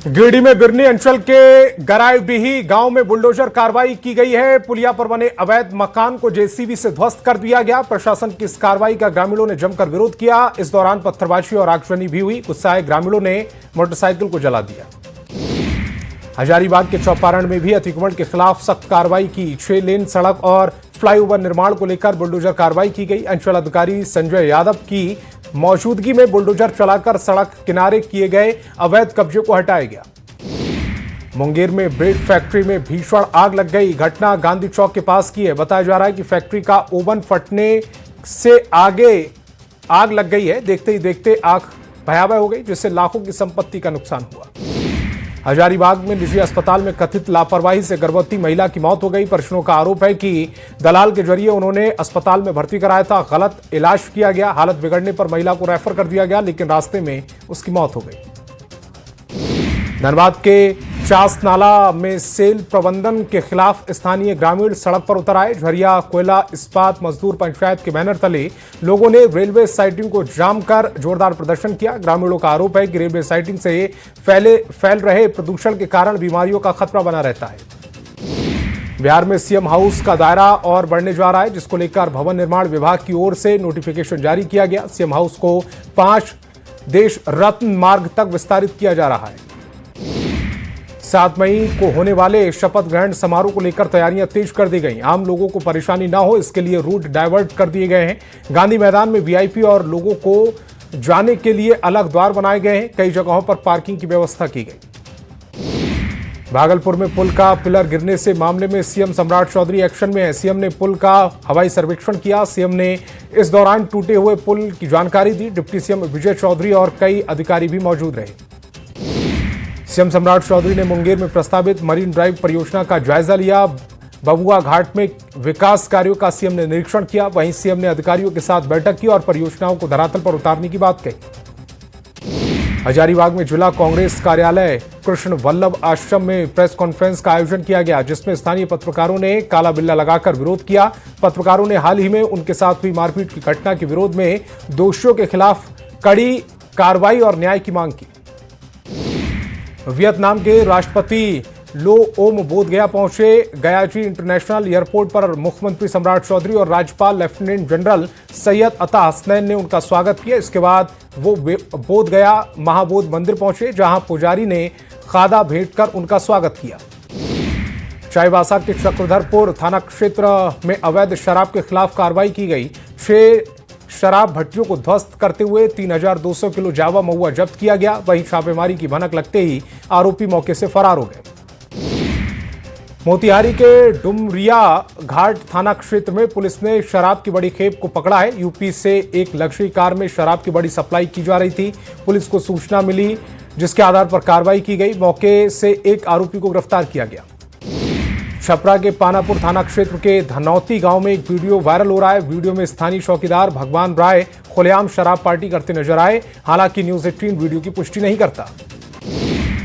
गिरिडीह में बिरनी अंचल के गराईडीही गांव में बुलडोजर कार्रवाई की गई है। पुलिया पर बने अवैध मकान को जेसीबी से ध्वस्त कर दिया गया। प्रशासन की इस कार्रवाई का ग्रामीणों ने जमकर विरोध किया। इस दौरान पत्थरबाजी और आगजनी भी हुई। गुस्साए ग्रामीणों ने मोटरसाइकिल को जला दिया। हजारीबाग के चौपारण में भी अतिक्रमण के खिलाफ सख्त कार्रवाई की। 6 लेन सड़क और फ्लाईओवर निर्माण को लेकर बुलडोजर कार्रवाई की गई। अंचल अधिकारी संजय यादव की मौजूदगी में बुलडोजर चलाकर सड़क किनारे किए गए अवैध कब्जे को हटाया गया। मुंगेर में ब्रेड फैक्ट्री में भीषण आग लग गई। घटना गांधी चौक के पास की है। बताया जा रहा है कि फैक्ट्री का ओवन फटने से आगे आग लग गई है। देखते ही देखते आग भयावह हो गई, जिससे लाखों की संपत्ति का नुकसान हुआ। हजारीबाग में निजी अस्पताल में कथित लापरवाही से गर्भवती महिला की मौत हो गई। परिजनों का आरोप है कि दलाल के जरिए उन्होंने अस्पताल में भर्ती कराया था। गलत इलाज किया गया। हालत बिगड़ने पर महिला को रेफर कर दिया गया, लेकिन रास्ते में उसकी मौत हो गई। धनबाद के चास नाला में सेल प्रबंधन के खिलाफ स्थानीय ग्रामीण सड़क पर उतर आए। झरिया कोयला इस्पात मजदूर पंचायत के बैनर तले लोगों ने रेलवे साइडिंग को जाम कर जोरदार प्रदर्शन किया। ग्रामीणों का आरोप है कि रेलवे साइडिंग से फैल रहे प्रदूषण के कारण बीमारियों का खतरा बना रहता है। बिहार में सीएम हाउस का दायरा और बढ़ने जा रहा है, जिसको लेकर भवन निर्माण विभाग की ओर से नोटिफिकेशन जारी किया गया। सीएम हाउस को 5 देश रत्न मार्ग तक विस्तारित किया जा रहा है। 7 मई को होने वाले शपथ ग्रहण समारोह को लेकर तैयारियां तेज कर दी गई। आम लोगों को परेशानी ना हो, इसके लिए रूट डाइवर्ट कर दिए गए हैं। गांधी मैदान में वीआईपी और लोगों को जाने के लिए अलग द्वार बनाए गए हैं। कई जगहों पर पार्किंग की व्यवस्था की गई। भागलपुर में पुल का पिलर गिरने से मामले में सीएम सम्राट चौधरी एक्शन में है। सीएम ने पुल का हवाई सर्वेक्षण किया। सीएम ने इस दौरान टूटे हुए पुल की जानकारी दी। डिप्टी सीएम विजय चौधरी और कई अधिकारी भी मौजूद रहे। सीएम सम्राट चौधरी ने मुंगेर में प्रस्तावित मरीन ड्राइव परियोजना का जायजा लिया। बबुआ घाट में विकास कार्यों का सीएम ने निरीक्षण किया। वहीं सीएम ने अधिकारियों के साथ बैठक की और परियोजनाओं को धरातल पर उतारने की बात कही। हजारीबाग में जिला कांग्रेस कार्यालय कृष्ण वल्लभ आश्रम में प्रेस कॉन्फ्रेंस का आयोजन किया गया, जिसमें स्थानीय पत्रकारों ने काला बिल्ला लगाकर विरोध किया। पत्रकारों ने हाल ही में उनके साथ हुई मारपीट की घटना के विरोध में दोषियों के खिलाफ कड़ी कार्रवाई और न्याय की मांग की। वियतनाम के राष्ट्रपति लो ओम बोधगया पहुंचे। गयाची इंटरनेशनल एयरपोर्ट पर मुख्यमंत्री सम्राट चौधरी और राज्यपाल लेफ्टिनेंट जनरल सैयद अता हसनैन ने उनका स्वागत किया। इसके बाद वो बोधगया महाबोध मंदिर पहुंचे, जहां पुजारी ने खादा भेंट कर उनका स्वागत किया। चाईबासा के चक्रधरपुर थाना क्षेत्र में अवैध शराब के खिलाफ कार्रवाई की गई। 6 शराब भट्टियों को ध्वस्त करते हुए 3200 किलो जावा महुआ जब्त किया गया। वहीं छापेमारी की भनक लगते ही आरोपी मौके से फरार हो गए। मोतिहारी के डुमरिया घाट थाना क्षेत्र में पुलिस ने शराब की बड़ी खेप को पकड़ा है। यूपी से एक लग्जरी कार में शराब की बड़ी सप्लाई की जा रही थी। पुलिस को सूचना मिली, जिसके आधार पर कार्रवाई की गई। मौके से एक आरोपी को गिरफ्तार किया गया। छपरा के पानापुर थाना क्षेत्र के धनौती गांव में एक वीडियो वायरल हो रहा है। वीडियो में स्थानीय चौकीदार भगवान राय खुलेआम शराब पार्टी करते नजर आए। हालांकि न्यूज 18 वीडियो की पुष्टि नहीं करता।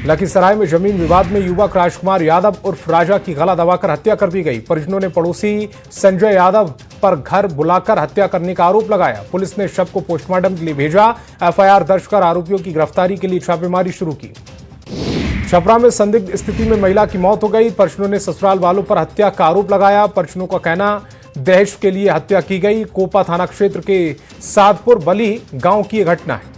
लखीसराय में जमीन विवाद में युवक राजकुमार यादव उर्फ राजा की गला दबाकर हत्या कर दी गई। परिजनों ने पड़ोसी संजय यादव पर घर बुलाकर हत्या करने का आरोप लगाया। पुलिस ने शव को पोस्टमार्टम के लिए भेजा। एफआईआर दर्ज कर आरोपियों की गिरफ्तारी के लिए छापेमारी शुरू की। छपरा में संदिग्ध स्थिति में महिला की मौत हो गई। परिजनों ने ससुराल वालों पर हत्या का आरोप लगाया। परिजनों का कहना दहेज के लिए हत्या की गई। कोपा थाना क्षेत्र के सादपुर बली गांव की यह घटना है।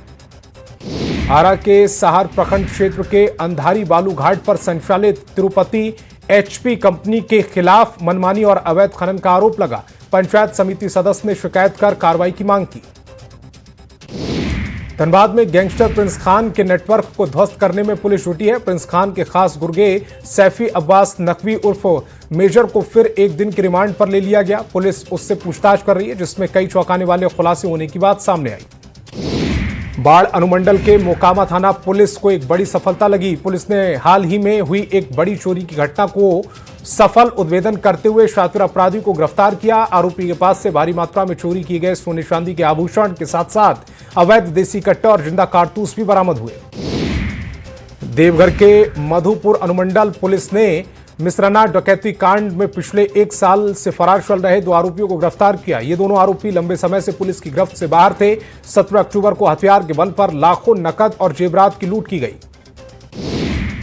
आरा के सहार प्रखंड क्षेत्र के अंधारी बालू घाट पर संचालित तिरुपति एचपी कंपनी के खिलाफ मनमानी और अवैध खनन का आरोप लगा। पंचायत समिति सदस्य ने शिकायत कर कार्रवाई की मांग की। धनबाद में गैंगस्टर प्रिंस खान के नेटवर्क को ध्वस्त करने में पुलिस जुटी है। प्रिंस खान के खास गुर्गे सैफी अब्बास नकवी उर्फ मेजर को फिर एक दिन की रिमांड पर ले लिया गया। पुलिस उससे पूछताछ कर रही है, जिसमें कई चौंकाने वाले खुलासे होने की बात सामने आई। बाढ़ अनुमंडल के मोकामा थाना पुलिस को एक बड़ी सफलता लगी। पुलिस ने हाल ही में हुई एक बड़ी चोरी की घटना को सफल उद्भेदन करते हुए शातिर अपराधी को गिरफ्तार किया। आरोपी के पास से भारी मात्रा में चोरी किए गए सोने चांदी के आभूषण के साथ साथ अवैध देसी कट्टे और जिंदा कारतूस भी बरामद हुए। देवघर के मधुपुर अनुमंडल पुलिस ने मिश्रना डकैती कांड में पिछले 1 साल से फरार चल रहे 2 आरोपियों को गिरफ्तार किया। ये दोनों आरोपी लंबे समय से पुलिस की गिरफ्त से बाहर थे। 17 अक्टूबर को हथियार के बल पर लाखों नकद और जेवरात की लूट की गई।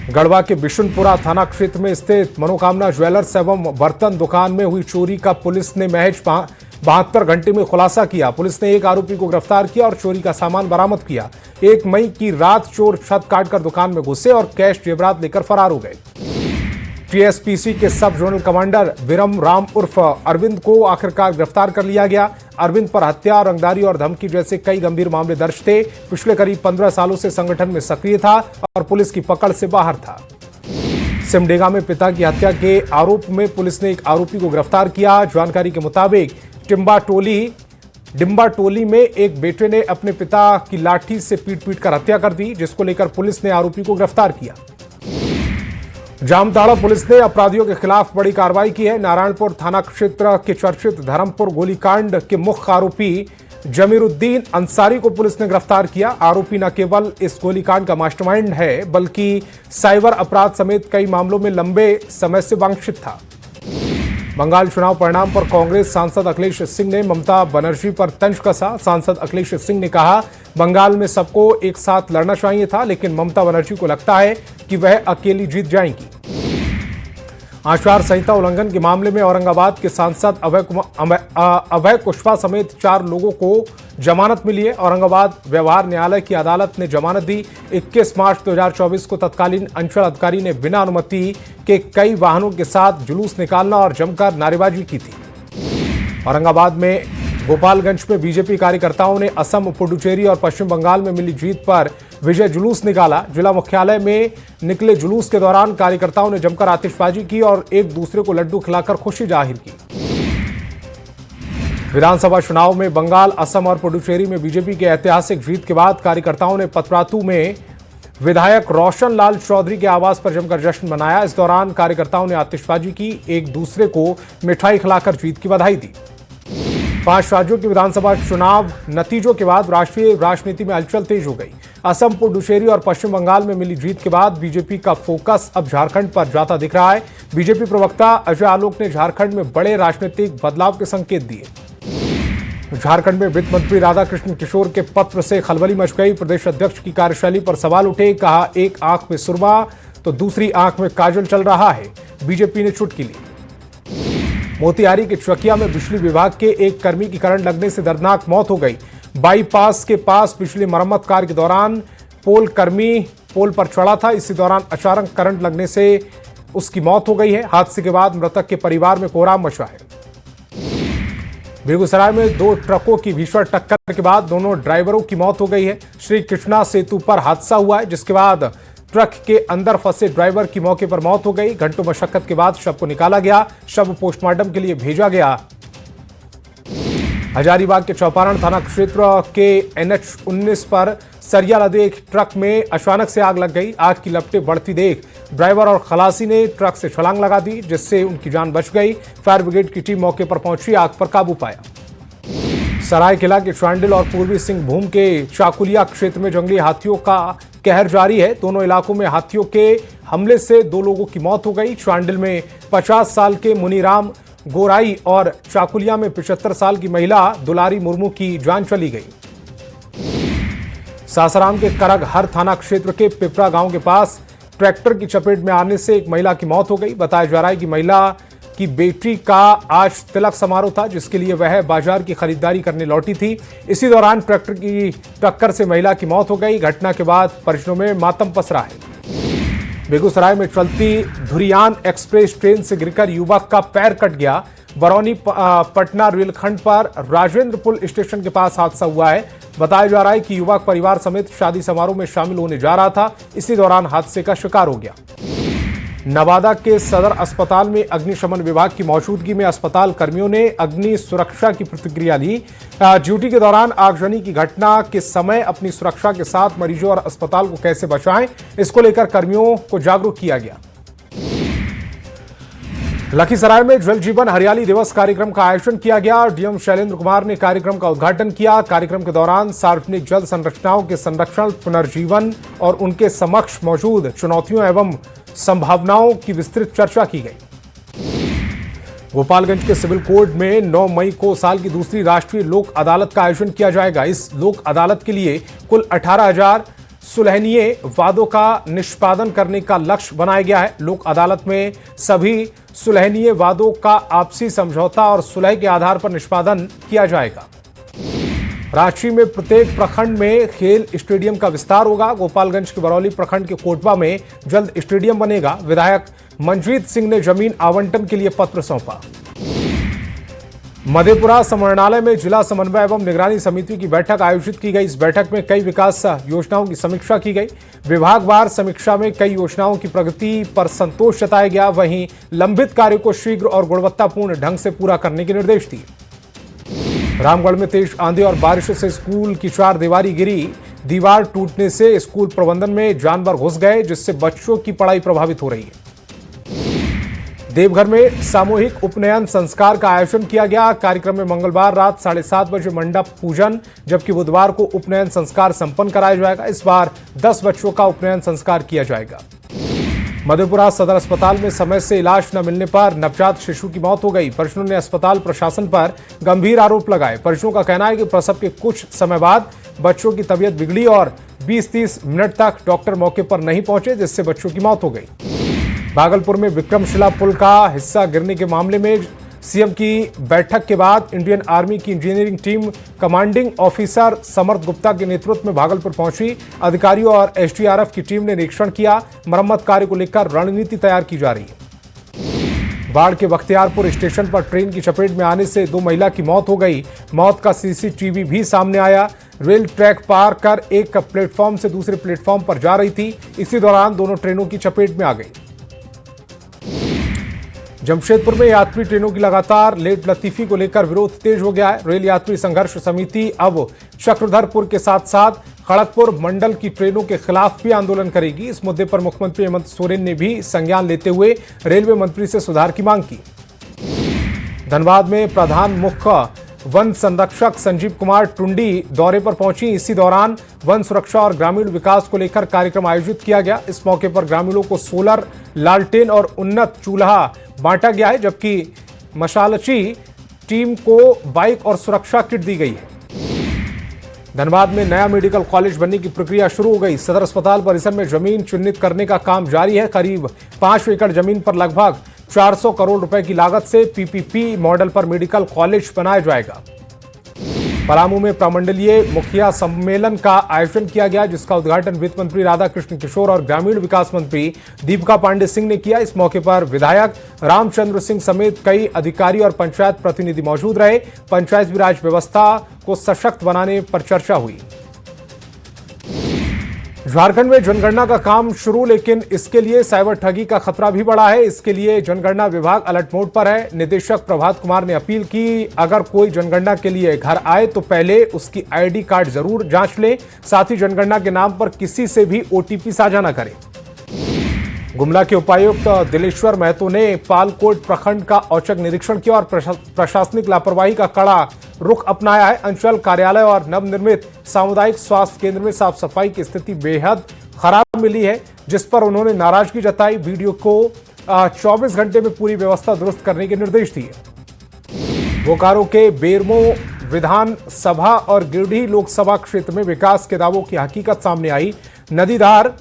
गढ़वा के बिशुनपुरा थाना क्षेत्र में स्थित मनोकामना ज्वेलर्स एवं बर्तन दुकान में हुई चोरी का पुलिस ने महज 72 घंटे में खुलासा किया। पुलिस ने एक आरोपी को गिरफ्तार किया और चोरी का सामान बरामद किया। 1 मई की रात चोर छत काटकर दुकान में घुसे और कैश जेवरात लेकर फरार हो गए। टीएसपीसी के सब जोनल कमांडर विरम राम उर्फ अरविंद को आखिरकार गिरफ्तार कर लिया गया। अरविंद पर हत्या, रंगदारी और धमकी जैसे कई गंभीर मामले दर्ज थे। पिछले करीब 15 सालों से संगठन में सक्रिय था और पुलिस की पकड़ से बाहर था। सिमडेगा में पिता की हत्या के आरोप में पुलिस ने एक आरोपी को गिरफ्तार किया। जानकारी के मुताबिक डिम्बा टोली में एक बेटे ने अपने पिता की लाठी से पीट कर हत्या कर दी, जिसको लेकर पुलिस ने आरोपी को गिरफ्तार किया। जामताड़ा पुलिस ने अपराधियों के खिलाफ बड़ी कार्रवाई की है। नारायणपुर थाना क्षेत्र के चर्चित धर्मपुर गोलीकांड के मुख्य आरोपी जमीरुद्दीन अंसारी को पुलिस ने गिरफ्तार किया। आरोपी न केवल इस गोलीकांड का मास्टरमाइंड है, बल्कि साइबर अपराध समेत कई मामलों में लंबे समय से वांछित था। बंगाल चुनाव परिणाम पर कांग्रेस सांसद अखिलेश सिंह ने ममता बनर्जी पर तंज कसा। सांसद अखिलेश सिंह ने कहा, बंगाल में सबको एक साथ लड़ना चाहिए था, लेकिन ममता बनर्जी को लगता है कि वह अकेली जीत जाएंगी। आचार संहिता उल्लंघन के मामले में औरंगाबाद के सांसद अभय कुशवाहा समेत 4 लोगों को जमानत मिली है। औरंगाबाद व्यवहार न्यायालय की अदालत ने जमानत दी। 21 मार्च 2024 को तत्कालीन अंचल अधिकारी ने बिना अनुमति के कई वाहनों के साथ जुलूस निकालना और जमकर नारेबाजी की थी। औरंगाबाद में गोपालगंज में बीजेपी कार्यकर्ताओं ने असम, पुडुचेरी और पश्चिम बंगाल में मिली जीत पर विजय जुलूस निकाला। जिला मुख्यालय में निकले जुलूस के दौरान कार्यकर्ताओं ने जमकर आतिशबाजी की और एक दूसरे को लड्डू खिलाकर खुशी जाहिर की। विधानसभा चुनाव में बंगाल, असम और पुडुचेरी में बीजेपी की ऐतिहासिक जीत के बाद कार्यकर्ताओं ने पतरातू में विधायक रोशन लाल चौधरी के आवास पर जमकर जश्न मनाया। इस दौरान कार्यकर्ताओं ने आतिशबाजी की, एक दूसरे को मिठाई खिलाकर जीत की बधाई दी। 5 राज्यों के विधानसभा चुनाव नतीजों के बाद राष्ट्रीय राजनीति में हलचल तेज हो गई। असम, पुडुचेरी और पश्चिम बंगाल में मिली जीत के बाद बीजेपी का फोकस अब झारखंड पर जाता दिख रहा है। बीजेपी प्रवक्ता अजय आलोक ने झारखंड में बड़े राजनीतिक बदलाव के संकेत दिए। झारखंड में वित्त मंत्री राधाकृष्ण किशोर के पत्र से खलबली मच गई। प्रदेश अध्यक्ष की कार्यशैली पर सवाल उठे। कहा, एक आंख में सुरमा तो दूसरी आंख में काजल चल रहा है। बीजेपी ने चुटकी ली। मोतिहारी के चकिया में बिजली विभाग के एक कर्मी की करंट लगने से दर्दनाक मौत हो गई। बाईपास के पास बिजली मरम्मत कार्य के दौरान कर्मी पोल पर चढ़ा था। इसी दौरान अचानक करंट लगने से उसकी मौत हो गई है। हादसे के बाद मृतक के परिवार में कोहराम मचा है। बेगूसराय में 2 ट्रकों की भीषण टक्कर के बाद दोनों ड्राइवरों की मौत हो गई है। श्री कृष्णा सेतु पर हादसा हुआ है, जिसके बाद ट्रक के अंदर फंसे ड्राइवर की मौके पर मौत हो गई। घंटों मशक्कत के बाद शव को निकाला गया। शव पोस्टमार्टम के लिए भेजा गया। हजारीबाग के चौपारण थाना क्षेत्र के NH-19 पर सरिया लदे एक ट्रक में अचानक से आग लग गई। आग की लपटें बढ़ती देख ड्राइवर और खलासी ने ट्रक से छलांग लगा दी, जिससे उनकी जान बच गई। फायर ब्रिगेड की टीम मौके पर पहुंची, आग पर काबू पाया। सरायकेला के चांडिल और पूर्वी सिंहभूम के चाकुलिया क्षेत्र में जंगली हाथियों का कहर जारी है। दोनों इलाकों में हाथियों के हमले से 2 लोगों की मौत हो गई। चांडिल में 50 साल के मुनीराम गोराई और चाकुलिया में 75 साल की महिला दुलारी मुर्मू की जान चली गई। सासाराम के करगहर थाना क्षेत्र के पिपरा गांव के पास ट्रैक्टर की चपेट में आने से एक महिला की मौत हो गई। बताया जा रहा है कि महिला की बेटी का आज तिलक समारोह था, जिसके लिए वह बाजार की खरीदारी करने लौटी थी। इसी दौरान ट्रैक्टर की टक्कर से महिला की मौत हो गई। घटना के बाद परिजनों में मातम पसरा है। बेगूसराय में चलती धुरियान एक्सप्रेस ट्रेन से गिरकर युवक का पैर कट गया। बरौनी पटना रेलखंड पर राजेंद्रपुर स्टेशन के पास हादसा हुआ है। बताया जा रहा है कि युवक परिवार समेत शादी समारोह में शामिल होने जा रहा था। इसी दौरान हादसे का शिकार हो गया। नवादा के सदर अस्पताल में अग्निशमन विभाग की मौजूदगी में अस्पताल कर्मियों ने अग्नि सुरक्षा की प्रतिक्रिया ली। ड्यूटी के दौरान आगजनी की घटना के समय अपनी सुरक्षा के साथ मरीजों और अस्पताल को कैसे बचाएं, इसको लेकर कर्मियों को जागरूक किया गया। लखीसराय में जल जीवन हरियाली दिवस कार्यक्रम का आयोजन किया गया। डीएम शैलेंद्र कुमार ने कार्यक्रम का उद्घाटन किया। कार्यक्रम के दौरान सार्वजनिक जल संरचनाओं के संरक्षण, पुनर्जीवन और उनके समक्ष मौजूद चुनौतियों एवं संभावनाओं की विस्तृत चर्चा की गई। गोपालगंज के सिविल कोर्ट में 9 मई को साल की दूसरी राष्ट्रीय लोक अदालत का आयोजन किया जाएगा। इस लोक अदालत के लिए कुल 18,000 सुलहनीय वादों का निष्पादन करने का लक्ष्य बनाया गया है। लोक अदालत में सभी सुलहनीय वादों का आपसी समझौता और सुलह के आधार पर निष्पादन किया जाएगा। रांची में प्रत्येक प्रखंड में खेल स्टेडियम का विस्तार होगा। गोपालगंज के बरौली प्रखंड के कोटवा में जल्द स्टेडियम बनेगा। विधायक मनजीत सिंह ने जमीन आवंटन के लिए पत्र सौंपा। मधेपुरा समरणालय में जिला समन्वय एवं निगरानी समिति की बैठक आयोजित की गई। इस बैठक में कई विकास योजनाओं की समीक्षा की गई। विभागवार समीक्षा में कई योजनाओं की प्रगति पर संतोष जताया गया। वहीं लंबित कार्य को शीघ्र और गुणवत्तापूर्ण ढंग से पूरा करने के निर्देश दिए। रामगढ़ में तेज आंधी और बारिश से स्कूल की चार दीवारी गिरी। दीवार टूटने से स्कूल प्रबंधन में जानवर घुस गए, जिससे बच्चों की पढ़ाई प्रभावित हो रही है। देवघर में सामूहिक उपनयन संस्कार का आयोजन किया गया। कार्यक्रम में मंगलवार रात 7:30 बजे मंडप पूजन, जबकि बुधवार को उपनयन संस्कार संपन्न कराया जाएगा। इस बार 10 बच्चों का उपनयन संस्कार किया जाएगा। मधेपुरा सदर अस्पताल में समय से इलाज न मिलने पर नवजात शिशु की मौत हो गई। परिजनों ने अस्पताल प्रशासन पर गंभीर आरोप लगाए। परिजनों का कहना है कि प्रसव के कुछ समय बाद बच्चों की तबीयत बिगड़ी और 20-30 मिनट तक डॉक्टर मौके पर नहीं पहुंचे, जिससे बच्चों की मौत हो गई। भागलपुर में विक्रमशिला पुल का हिस्सा गिरने के मामले में सीएम की बैठक के बाद इंडियन आर्मी की इंजीनियरिंग टीम कमांडिंग ऑफिसर समर्थ गुप्ता के नेतृत्व में भागलपुर पहुंची। अधिकारियों और एसडीआरएफ की टीम ने निरीक्षण किया। मरम्मत कार्य को लेकर रणनीति तैयार की जा रही है। बाढ़ के बख्तियारपुर स्टेशन पर ट्रेन की चपेट में आने से 2 महिला की मौत हो गई। मौत का सीसीटीवी भी सामने आया। रेल ट्रैक पार कर एक प्लेटफॉर्म से दूसरे प्लेटफॉर्म पर जा रही थी। इसी दौरान दोनों ट्रेनों की चपेट में आ गई। जमशेदपुर में यात्री ट्रेनों की लगातार लेट लतीफी को लेकर विरोध तेज हो गया है। रेल यात्री संघर्ष समिति अब चक्रधरपुर के साथ साथ खड़गपुर मंडल की ट्रेनों के खिलाफ भी आंदोलन करेगी। इस मुद्दे पर मुख्यमंत्री हेमंत सोरेन ने भी संज्ञान लेते हुए रेलवे मंत्री से सुधार की मांग की। धनबाद में प्रधान मुख्य वन संरक्षक संजीव कुमार टुंडी दौरे पर पहुंची। इसी दौरान वन सुरक्षा और ग्रामीण विकास को लेकर कार्यक्रम आयोजित किया गया। इस मौके पर ग्रामीणों को सोलर लालटेन और उन्नत चूल्हा बांटा गया है, जबकि मशालची टीम को बाइक और सुरक्षा किट दी गई है। धनबाद में नया मेडिकल कॉलेज बनने की प्रक्रिया शुरू हो गई। सदर अस्पताल परिसर में जमीन चिन्हित करने का काम जारी है। करीब 5 एकड़ जमीन पर लगभग 400 करोड़ रुपए की लागत से पीपीपी मॉडल पर मेडिकल कॉलेज बनाया जाएगा। पलामू में प्रमंडलीय मुखिया सम्मेलन का आयोजन किया गया, जिसका उद्घाटन वित्त मंत्री राधाकृष्ण किशोर और ग्रामीण विकास मंत्री दीपिका पांडे सिंह ने किया। इस मौके पर विधायक रामचंद्र सिंह समेत कई अधिकारी और पंचायत प्रतिनिधि मौजूद रहे। पंचायती राज व्यवस्था को सशक्त बनाने पर चर्चा हुई। झारखंड में जनगणना का काम शुरू, लेकिन इसके लिए साइबर ठगी का खतरा भी बढ़ा है। इसके लिए जनगणना विभाग अलर्ट मोड पर है। निदेशक प्रभात कुमार ने अपील की, अगर कोई जनगणना के लिए घर आए तो पहले उसकी आईडी कार्ड जरूर जांच ले। साथ ही जनगणना के नाम पर किसी से भी ओटीपी साझा न करें। गुमला के उपायुक्त दिलेश्वर महतो ने पालकोट प्रखंड का औचक निरीक्षण किया और प्रशासनिक लापरवाही का कड़ा रुख अपनाया है। अंचल कार्यालय और नवनिर्मित सामुदायिक स्वास्थ्य केंद्र में साफ सफाई की स्थिति बेहद खराब मिली है, जिस पर उन्होंने नाराजगी जताई। वीडियो को 24 घंटे में पूरी व्यवस्था दुरुस्त करने के निर्देश दिए। बोकारो के बेरमो विधानसभा और गिरडीह लोकसभा क्षेत्र में विकास के दावों की हकीकत सामने आई। नदीधार,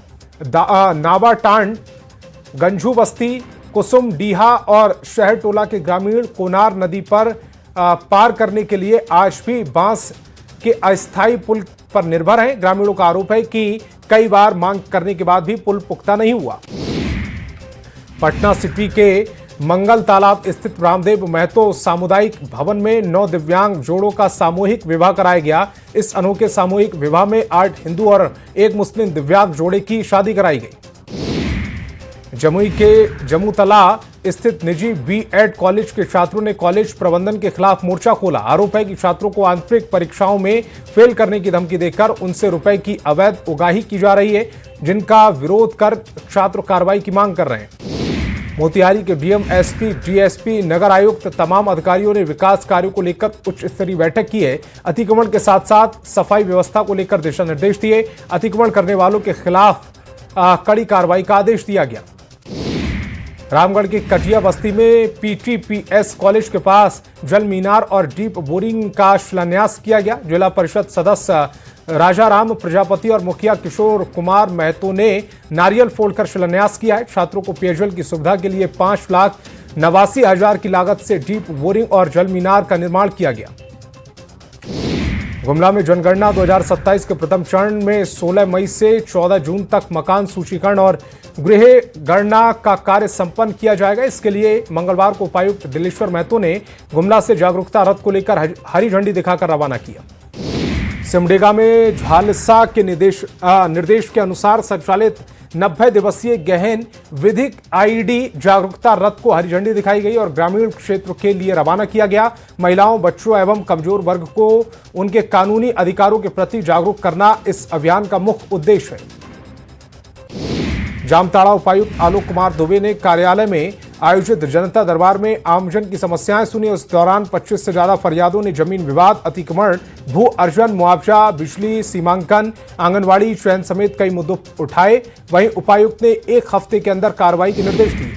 नाबाटांड, गंजू बस्ती, कुसुम डीहा और शहर टोला के ग्रामीण कोनार नदी पर पार करने के लिए आज भी बांस के अस्थायी पुल पर निर्भर हैं। ग्रामीणों का आरोप है कि कई बार मांग करने के बाद भी पुल पुख्ता नहीं हुआ। पटना सिटी के मंगल तालाब स्थित रामदेव महतो सामुदायिक भवन में 9 दिव्यांग जोड़ों का सामूहिक विवाह कराया गया। इस अनोखे सामूहिक विवाह में 8 हिंदू और 1 मुस्लिम दिव्यांग जोड़े की शादी कराई गई। जमुई के जमुतला स्थित निजी बीएड कॉलेज के छात्रों ने कॉलेज प्रबंधन के खिलाफ मोर्चा खोला। आरोप है कि छात्रों को आंतरिक परीक्षाओं में फेल करने की धमकी देकर उनसे रुपए की अवैध उगाही की जा रही है, जिनका विरोध कर छात्र कार्रवाई की मांग कर रहे हैं। मोतिहारी के डीएम, एसपी, डीएसपी, नगर आयुक्त तमाम अधिकारियों ने विकास कार्यों को लेकर उच्च स्तरीय बैठक की है। अतिक्रमण के साथ साथ सफाई व्यवस्था को लेकर दिशा निर्देश दिए। अतिक्रमण करने वालों के खिलाफ कड़ी कार्रवाई का आदेश दिया गया। रामगढ़ की कटिया बस्ती में पीटीपीएस कॉलेज के पास जल मीनार और डीप बोरिंग का शिलान्यास किया गया। जिला परिषद सदस्य राजाराम प्रजापति और मुखिया किशोर कुमार महतो ने नारियल फोड़कर शिलान्यास किया है। छात्रों को पेयजल की सुविधा के लिए 5,89,000 की लागत से डीप बोरिंग और जल मीनार का निर्माण किया गया। गुमला में जनगणना 2027 के प्रथम चरण में 16 मई से 14 जून तक मकान सूचीकरण और गृह गणना का कार्य संपन्न किया जाएगा। इसके लिए मंगलवार को उपायुक्त दिलेश्वर महतो ने गुमला से जागरूकता रथ को लेकर हरी झंडी दिखाकर रवाना किया। सिमडेगा में झालसा के निर्देश के अनुसार संचालित 90 दिवसीय गहन विधिक आईडी जागरूकता रथ को हरी झंडी दिखाई गई और ग्रामीण क्षेत्र के लिए रवाना किया गया। महिलाओं, बच्चों एवं कमजोर वर्ग को उनके कानूनी अधिकारों के प्रति जागरूक करना इस अभियान का मुख्य उद्देश्य है। जामताड़ा उपायुक्त आलोक कुमार दुबे ने कार्यालय में आयोजित जनता दरबार में आमजन की समस्याएं सुनी। उस दौरान 25 से ज्यादा फरियादों ने जमीन विवाद, अतिक्रमण, भू अर्जन, मुआवजा, बिजली सीमांकन, आंगनवाड़ी चयन समेत कई मुद्दों उठाए। वहीं उपायुक्त ने 1 हफ्ते के अंदर कार्रवाई के निर्देश दिए।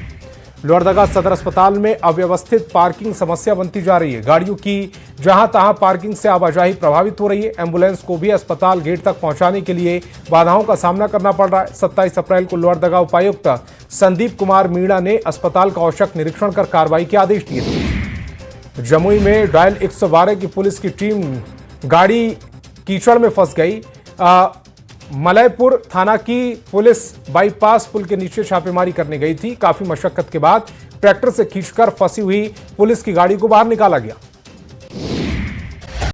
लोहरदगा सदर अस्पताल में अव्यवस्थित पार्किंग समस्या बनती जा रही है। गाड़ियों की जहां तहां पार्किंग से आवाजाही प्रभावित हो रही है। एम्बुलेंस को भी अस्पताल गेट तक पहुंचाने के लिए बाधाओं का सामना करना पड़ रहा है। 27 अप्रैल को लोहरदगा उपायुक्त संदीप कुमार मीणा ने अस्पताल का औचक निरीक्षण कर कार्रवाई के आदेश दिए थे। जमुई में डायल 112 की पुलिस की टीम गाड़ी कीचड़ में फंस गई। मलयपुर थाना की पुलिस बाईपास पुल के नीचे छापेमारी करने गई थी। काफी मशक्कत के बाद ट्रैक्टर से खींचकर फंसी हुई पुलिस की गाड़ी को बाहर निकाला गया।